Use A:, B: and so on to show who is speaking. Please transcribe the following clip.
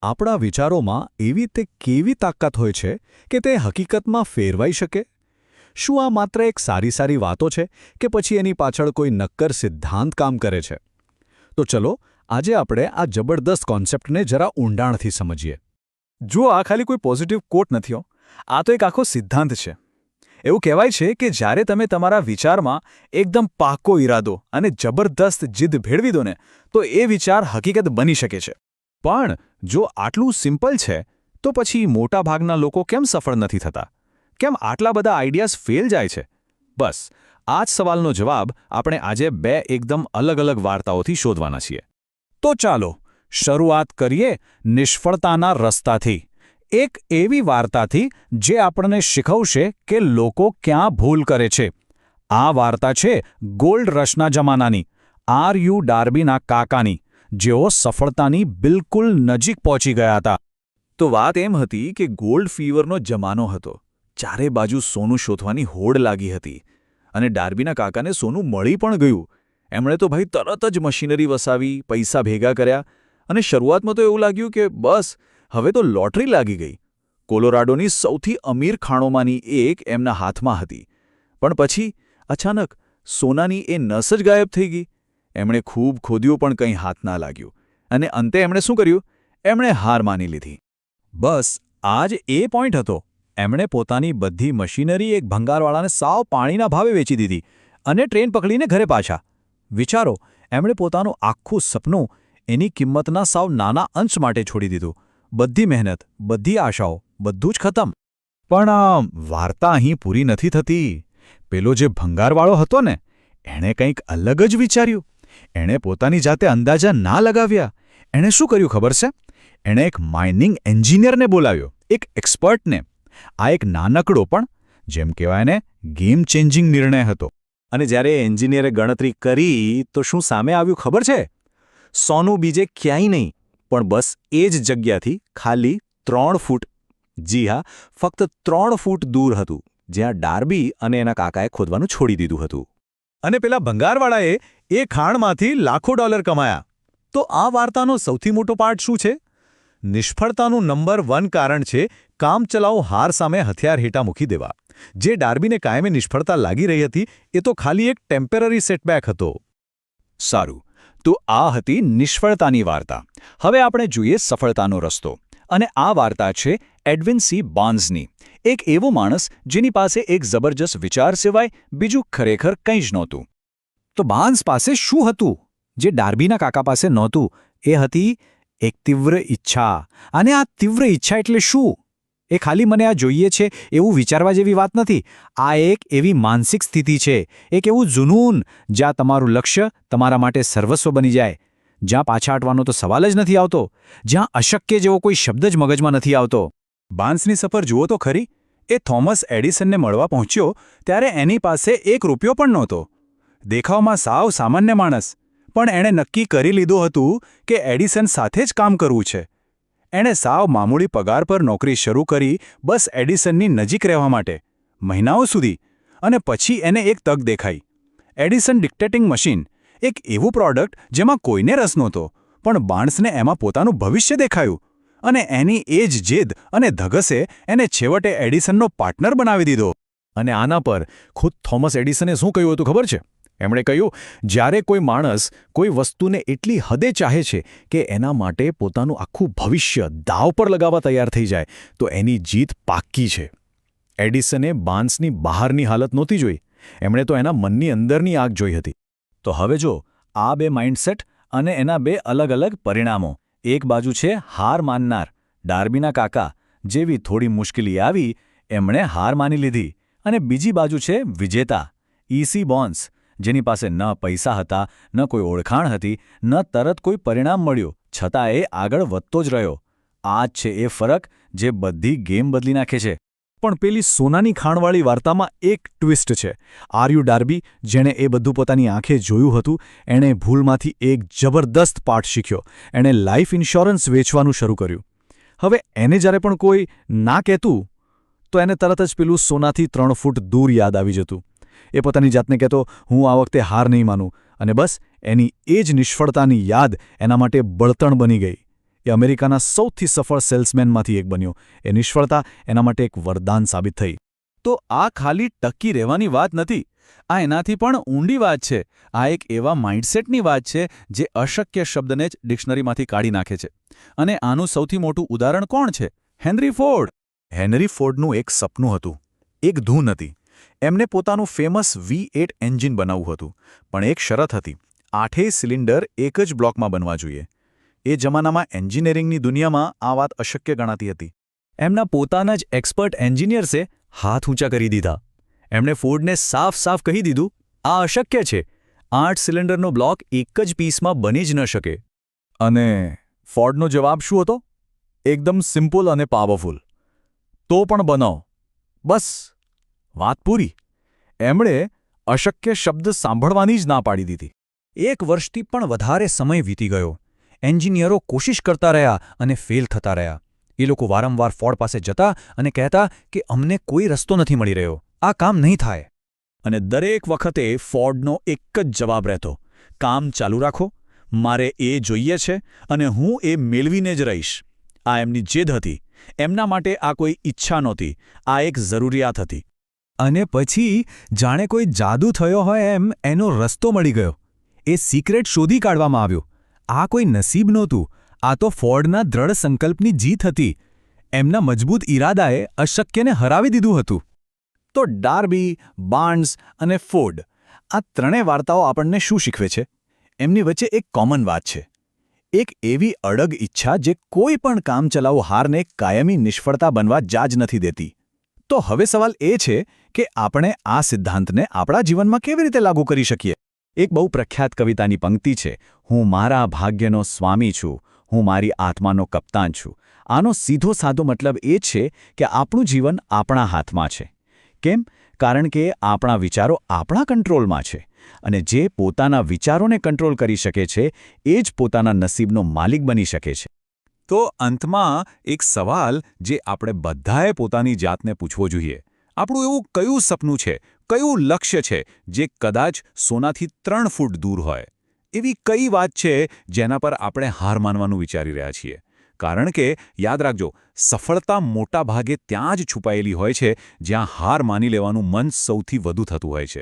A: આપણા વિચારોમાં એવી તે કેવી તાકાત હોય છે કે તે હકીકતમાં ફેરવાઈ શકે? શું આ માત્ર એક સારી વાતો છે કે પછી એની પાછળ કોઈ નક્કર સિદ્ધાંત કામ કરે છે? તો ચલો આજે આપણે આ જબરદસ્ત કોન્સેપ્ટને જરા ઊંડાણથી સમજીએ.
B: જુઓ, આ ખાલી કોઈ પોઝિટિવ કોટ નથી. આ તો એક આખો સિદ્ધાંત છે. એવું કહેવાય છે કે જ્યારે તમે તમારા વિચારમાં એકદમ પાકો ઈરાદો અને જબરદસ્ત જિદ્દ ભેળવી દો ને, તો એ વિચાર હકીકત બની શકે છે.
A: પણ જો આટલું સિમ્પલ છે, તો પછી મોટાભાગના લોકો કેમ સફળ નથી થતા? કેમ આટલા બધા આઈડિયાઝ ફેલ જાય છે? બસ આ જ સવાલનો જવાબ આપણે આજે બે એકદમ અલગ વાર્તાઓથી શોધવાના છીએ. તો ચાલો શરૂઆત કરીએ નિષ્ફળતાના રસ્તાથી. એક એવી વાર્તાથી જે આપણને શીખવશે કે લોકો ક્યાં ભૂલ કરે છે. આ વાર્તા છે ગોલ્ડ રશના જમાનાની, આર.યુ. ડાર્બીના કાકાની, જેઓ સફળતાની બિલકુલ નજીક પહોંચી ગયા હતા.
B: તો વાત એમ હતી કે ગોલ્ડ ફીવરનો જમાનો હતો. ચારે બાજુ સોનું શોધવાની હોડ લાગી હતી. અને ડાર્બીના કાકાને સોનું મળી પણ ગયું. એમણે તો ભાઈ તરત જ મશીનરી વસાવી, પૈસા ભેગા કર્યા અને શરૂઆતમાં તો એવું લાગ્યું કે બસ હવે તો લોટરી લાગી ગઈ. કોલોરાડોની સૌથી અમીર ખાણોમાંની એક એમના હાથમાં હતી. પણ પછી અચાનક સોનાની એ નસ જ ગાયબ થઈ ગઈ. એમણે ખૂબ ખોદ્યું પણ કંઈ હાથ ના લાગ્યું. અને અંતે એમણે શું કર્યું? એમણે હાર માની લીધી.
A: બસ આ જ એ પોઈન્ટ હતો. એમણે પોતાની બધી મશીનરી એક ભંગારવાળાને સાવ પાણીના ભાવે વેચી દીધી અને ટ્રેન પકડીને ઘરે પાછા. વિચારો, એમણે પોતાનું આખું સપનું એની કિંમતના સાવ નાના અંશ માટે છોડી દીધું. બધી મહેનત, બધી આશાઓ, બધું જ ખતમ. પણ વાર્તા અહીં પૂરી નથી થતી. પેલો જે ભંગારવાળો હતો ને, એણે કંઈક અલગ જ વિચાર્યું. એણે પોતાની જાતે અંદાજા ના લગાવ્યા. એણે શું કર્યું ખબર છે? એણે એક માઇનિંગ એન્જિનિયરને બોલાવ્યો, એક એક્સપર્ટને. આ એક નાનકડો પણ, જેમ કહેવાય ને, ગેમ ચેન્જિંગ નિર્ણય હતો. અને જ્યારે એન્જિનિયરે ગણતરી કરી તો શું સામે આવ્યું ખબર છે? સોનું બીજે ક્યાંય નહીં, પણ બસ એ જ જગ્યાથી ખાલી 3 ફૂટ. જી હા, ફક્ત 3 ફૂટ દૂર હતું, જ્યાં ડાર્બી અને એના કાકાએ ખોદવાનું છોડી દીધું હતું. અને પેલા ભંગારવાળાએ એ ખાણમાંથી લાખો ડોલર કમાયા. તો આ વાર્તાનો સૌથી મોટો પાર્ટ શું છે? નિષ્ફળતાનું નંબર 1 કારણ છે કામચલાઉ હાર સામે હથિયાર હેઠા મૂકી દેવા. જે ડાર્બીને કાયમી નિષ્ફળતા લાગી રહી હતી, એ તો ખાલી એક ટેમ્પરરી સેટબેક હતો. સારું, તો આ હતી નિષ્ફળતાની વાર્તા. હવે આપણે જોઈએ સફળતાનો રસ્તો. અને આ વાર્તા છે એડવિન સી બાર્ન્સની. એક એવો માણસ જેની પાસે એક જબરજસ્ત વિચાર સિવાય બીજું ખરેખર કંઈ જ નહોતું. તો બાર્ન્સ પાસે શું હતું જે ડાર્બીના કાકા પાસે નહોતું? એ હતી એક તીવ્ર ઈચ્છા. અને આ તીવ્ર ઈચ્છા એટલે શું? એ ખાલી મને આ જોઈએ છે એવું વિચારવા જેવી વાત નથી. આ એક એવી માનસિક સ્થિતિ છે, એક એવું જુનૂન જ્યાં તમારું લક્ષ્ય તમારા માટે સર્વસ્વ બની જાય, જ્યાં પાછા હટવાનો તો સવાલ જ નથી આવતો, જ્યાં અશક્ય જેવો કોઈ શબ્દ જ મગજમાં નથી આવતો. બાર્ન્સની સફર જુઓ તો ખરી. એ થોમસ એડિસનને મળવા પહોંચ્યો ત્યારે એની પાસે ₹1 પણ નહોતો. દેખાવમાં સાવ સામાન્ય માણસ, પણ એણે નક્કી કરી લીધું હતું કે એડિસન સાથે જ કામ કરવું છે. એણે સાવ મામૂલી પગાર પર નોકરી શરૂ કરી, બસ એડિસનની નજીક રહેવા માટે, મહિનાઓ સુધી. અને પછી એને એક તક દેખાઈ. એડિસન ડિક્ટેટિંગ મશીન, એક એવું પ્રોડક્ટ જેમાં કોઈને રસ નહોતો, પણ બાર્ન્સને એમાં પોતાનું ભવિષ્ય દેખાયું. અને એની એ જ જીદ અને ધગસે એને છેવટે એડિસનનો પાર્ટનર બનાવી દીધો. અને આના પર ખુદ થોમસ એડિસને શું કહ્યું હતું ખબર છે? એમણે કહ્યું, જ્યારે કોઈ માણસ કોઈ વસ્તુને એટલી હદે ચાહે છે કે એના માટે પોતાનું આખું ભવિષ્ય દાવ પર લગાવવા તૈયાર થઈ જાય, તો એની જીત પાક્કી છે. એડિસને બાર્ન્સની બહારની હાલત નહોતી જોઈ, એમણે તો એના મનની અંદરની આગ જોઈ હતી. તો હવે જો આ બે માઇન્ડસેટ અને એના બે અલગ પરિણામો. એક બાજુ છે હાર માનનાર, ડાર્બીના કાકા, જેવી થોડી મુશ્કેલી આવી એમણે હાર માની લીધી. અને બીજી બાજુ છે વિજેતા, ઇસી બોર્ન્સ, જેની પાસે ન પૈસા હતા, ન કોઈ ઓળખાણ હતી, ન તરત કોઈ પરિણામ મળ્યું, છતાં એ આગળ વધતો જ રહ્યો. આ જ છે એ ફરક જે બધી ગેમ બદલી નાખે છે. પણ પેલી સોનાની ખાણવાળી વાર્તામાં એક ટ્વિસ્ટ છે. આર.યુ. ડાર્બી, જેણે એ બધું પોતાની આંખે જોયું હતું, એણે ભૂલમાંથી એક જબરદસ્ત પાઠ શીખ્યો. એણે લાઈફ ઇન્સ્યોરન્સ વેચવાનું શરૂ કર્યું. હવે એને જ્યારે પણ કોઈ ના કહેતું, તો એને તરત જ પેલું સોનાથી 3 ફૂટ દૂર યાદ આવી જતું. એ પોતાની જાતને કહેતો, હું આ વખતે હાર નહીં માનું. અને બસ એની એ જ નિષ્ફળતાની યાદ એના માટે બળતણ બની ગઈ. એ અમેરિકાના સૌથી સફળ સેલ્સમેનમાંથી એક બન્યો. એ નિષ્ફળતા એના માટે એક વરદાન સાબિત થઈ.
B: તો આ ખાલી ટકી રહેવાની વાત નથી. આ એનાથી પણ ઊંડી વાત છે. આ એક એવા માઇન્ડસેટની વાત છે જે અશક્ય શબ્દને જ ડિક્શનરીમાંથી કાઢી નાખે છે. અને આનું સૌથી મોટું ઉદાહરણ કોણ છે? Henry Ford.
A: હેનરી ફોર્ડનું એક સપનું હતું. એક ધૂન હતી. એમને પોતાનું ફેમસ V8 એન્જિન બનાવવું હતું. પણ એક શરત હતી. 8 સિલિન્ડર એક જ બ્લોકમાં બનવા જોઈએ. એ જમાનામાં એન્જિનિયરિંગની દુનિયામાં આ વાત અશક્ય ગણાતી હતી.
C: એમના પોતાના જ એક્સપર્ટ એન્જિનિયર્સે હાથ ઊંચા કરી દીધા. એમણે ફોર્ડને સાફ કહી દીધું, આ અશક્ય છે. 8 સિલિન્ડરનો બ્લોક એક જ પીસમાં બની જ ન શકે.
A: અને ફોર્ડનો જવાબ શું હતો? એકદમ સિમ્પલ અને પાવરફુલ. તો પણ બનાવો. બસ વાત પૂરી. એમણે અશક્ય શબ્દ સાંભળવાની જ ના પાડી દીધી. 1 વર્ષથી પણ વધારે સમય વીતી ગયો. એન્જિનિયરો કોશિશ કરતા રહ્યા અને ફેલ થતા રહ્યા. એ લોકો વારંવાર ફોર્ડ પાસે જતા અને કહેતા કે અમને કોઈ રસ્તો નથી મળી રહ્યો. આ કામ નહીં થાય. અને દરેક વખતે ફોર્ડનો એક જ જવાબ રહેતો, કામ ચાલુ રાખો, મારે એ જોઈએ છે અને હું એ મેળવીને જ રહીશ. આ એમની જીદ હતી. એમના માટે આ કોઈ ઈચ્છા નહોતી, આ એક જરૂરિયાત હતી. અને પછી જાણે કોઈ જાદુ થયો હોય એમ એનો રસ્તો મળી ગયો. એ સિક્રેટ શોધી કાઢવામાં આવ્યો. આ કોઈ નસીબ નહોતું, આ તો ફોર્ડના દ્રઢ સંકલ્પની જીત હતી. એમના મજબૂત ઈરાદાએ અશક્યને હરાવી દીધું હતું. તો ડાર્બી, બાર્ન્સ અને ફોર્ડ, આ ત્રણેય વાર્તાઓ આપણને શું શીખવે છે? એમની વચ્ચે એક કોમન વાત છે. એક એવી અડગ ઈચ્છા જે કોઈ પણ કામચલાઉ હારને કાયમી નિષ્ફળતા બનવા જ નથી દેતી. તો હવે સવાલ એ છે કે આપણે આ સિદ્ધાંતને આપણા જીવનમાં કેવી રીતે લાગુ કરી શકીએ? એક બહુ પ્રખ્યાત કવિતાની પંક્તિ છે, હું મારા ભાગ્યનો સ્વામી છું, હું મારી આત્માનો કપ્તાન છું. આનો સીધો સાધો મતલબ એ છે કે આપણું જીવન આપણા હાથમાં છે. કેમ? કારણ કે આપણા વિચારો આપણા કંટ્રોલમાં છે. અને જે પોતાના વિચારોને કંટ્રોલ કરી શકે છે એ જ પોતાના નસીબનો માલિક બની શકે છે.
B: તો અંતમાં એક સવાલ જે આપણે બધાએ પોતાની જાતને પૂછવો જોઈએ. આપણું એવું કયું સપનું છે, કયું લક્ષ્ય છે જે કદાચ સોનાથી 3 ફૂટ દૂર હોય? એવી કઈ વાત છે જેના પર આપણે હાર માનવાનું વિચારી રહ્યા છીએ? કારણ કે યાદ રાખજો, સફળતા મોટા ભાગે ત્યાં જ છુપાયેલી હોય છે જ્યાં હાર માની લેવાનું મન સૌથી વધુ થતું હોય છે.